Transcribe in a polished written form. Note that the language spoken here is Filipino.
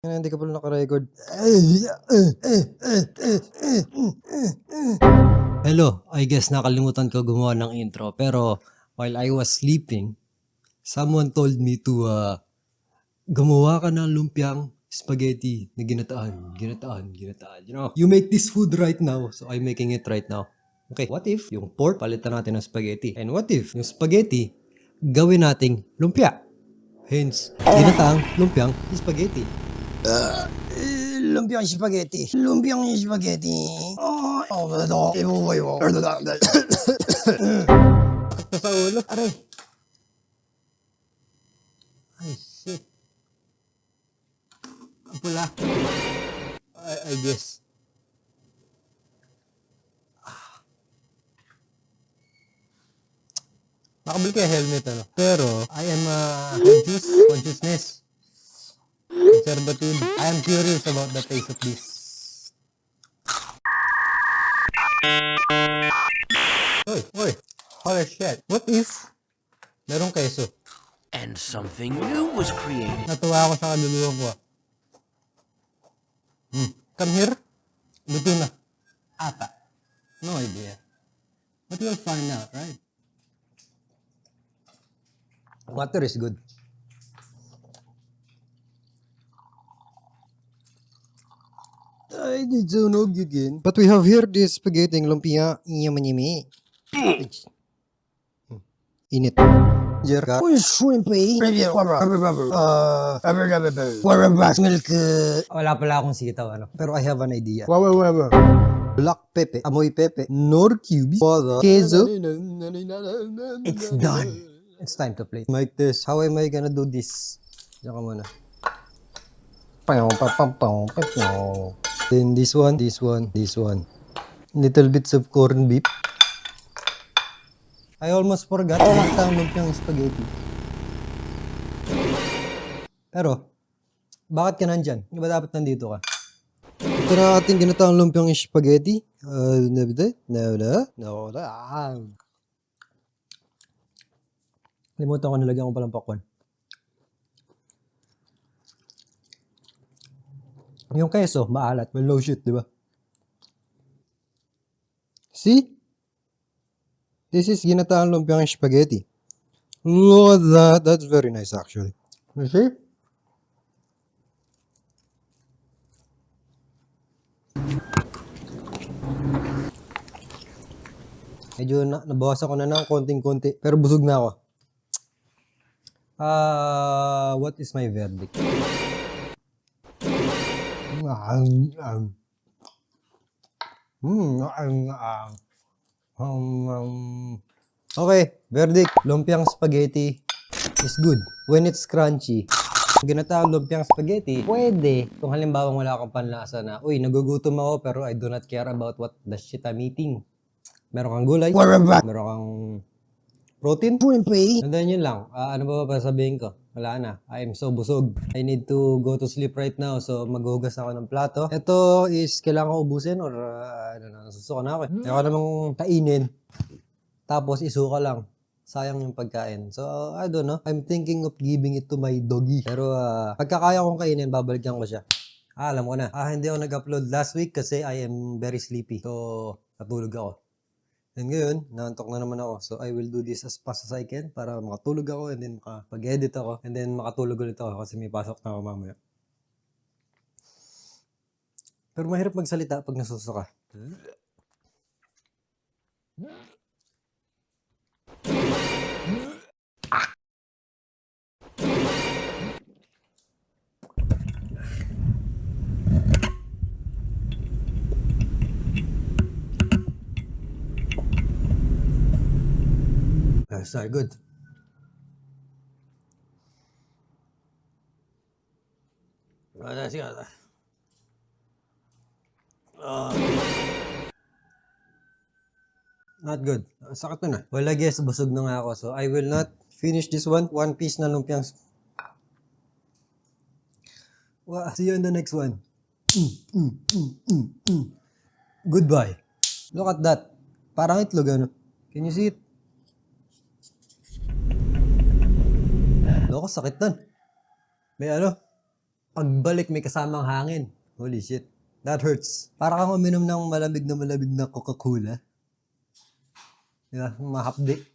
Hindi ka pala naka-record. Hello, I guess nakalimutan ko gumawa ng intro pero while I was sleeping, someone told me to gumawa ka ng lumpiang spaghetti na ginataan. You know, you make this food right now, so I'm making it right now. Okay, what if yung pork palitan natin ng spaghetti? And what if yung spaghetti gawin nating lumpia? Hence, ginataang lumpiang spaghetti. Lumpiang spaghetti. Lumpiang spaghetti. Oh, ito. Ibubuhay mo. Sakit sa ulo. Aray. Ay, shit. Ang pula. I guess. Nakabili kayo helmet, ano? Pero, I am consciousness. Conservative. I am curious about the taste of this. Oy. Holy shit. What if merong keso? And something new was created. Natuwa ako sa kaluluwa ko. Come here. Luto na. Ata. No idea. But we'll find out, right? Water is good. I did sunog again. But we have here this spaghetti lumpia. Yummy. Init. Jerka. Shrimpy. Milk. Wala pala akong sitaw, ano. Pero I have an idea. Black pepper, amoy pepe, nor cubes, queso. It's done. It's time to play. Like this. How am I gonna do this? Diyan ka muna. Then this one. Little bits of corned beef. I almost forgot. Ginataang lumpiang spaghetti. Pero, bakit ka nandyan? Di ba dapat nandito ka? Ito na ating ginataang lumpiang spaghetti. Limutan ko, nilagyan ko palang pakwan. Yung keso, maalat. Well, no shit, di ba? See? This is ginataang lumpiang spaghetti. Look at that. That's very nice, actually. You see? Medyo nabawasan ko na ng konting-konti. Pero busog na ako. What is my verdict? Okay, verdict. Lumpiang spaghetti is good when it's crunchy. Ginataang lumpiang spaghetti, pwede kung halimbawa wala kang panlasa na, uy, nagugutom ako pero I do not care about what the shit I'm eating. Meron kang gulay, meron kang protein, Shrimpy. and then yun lang. Ano ba sabihin ko? Wala na. I am so busog. I need to go to sleep right now. So, maghuhugas ako ng plato. Ito is, kailangan ko ubusin or nasusuka na ako. Ayaw namang kainin. Tapos, isuka lang. Sayang yung pagkain. So, I don't know. I'm thinking of giving it to my doggy. Pero, pagkakaya kong kainin, babalikan ko siya. Alam ko na. Hindi ako nag-upload last week kasi I am very sleepy. So, natulog ako. And ngayon, naantok na naman ako. So, I will do this as fast as I can para makatulog ako and then makapag-edit ako and then makatulog ulit ako kasi may pasok na ako mamaya. Pero mahirap magsalita pag nasusuka. That's not good. Not good. Sakit na. Well, I guess busog na nga ako. So, I will not finish this one. One piece na lumpiang. See you in the next one. Goodbye. Look at that. Parang itlog, ano? Can you see it? Loko, sakit nun. May ano? Pagbalik may kasamang hangin. Holy shit. That hurts. Para kang uminom ng malamig na Coca-Cola. Diba? Mahapdi.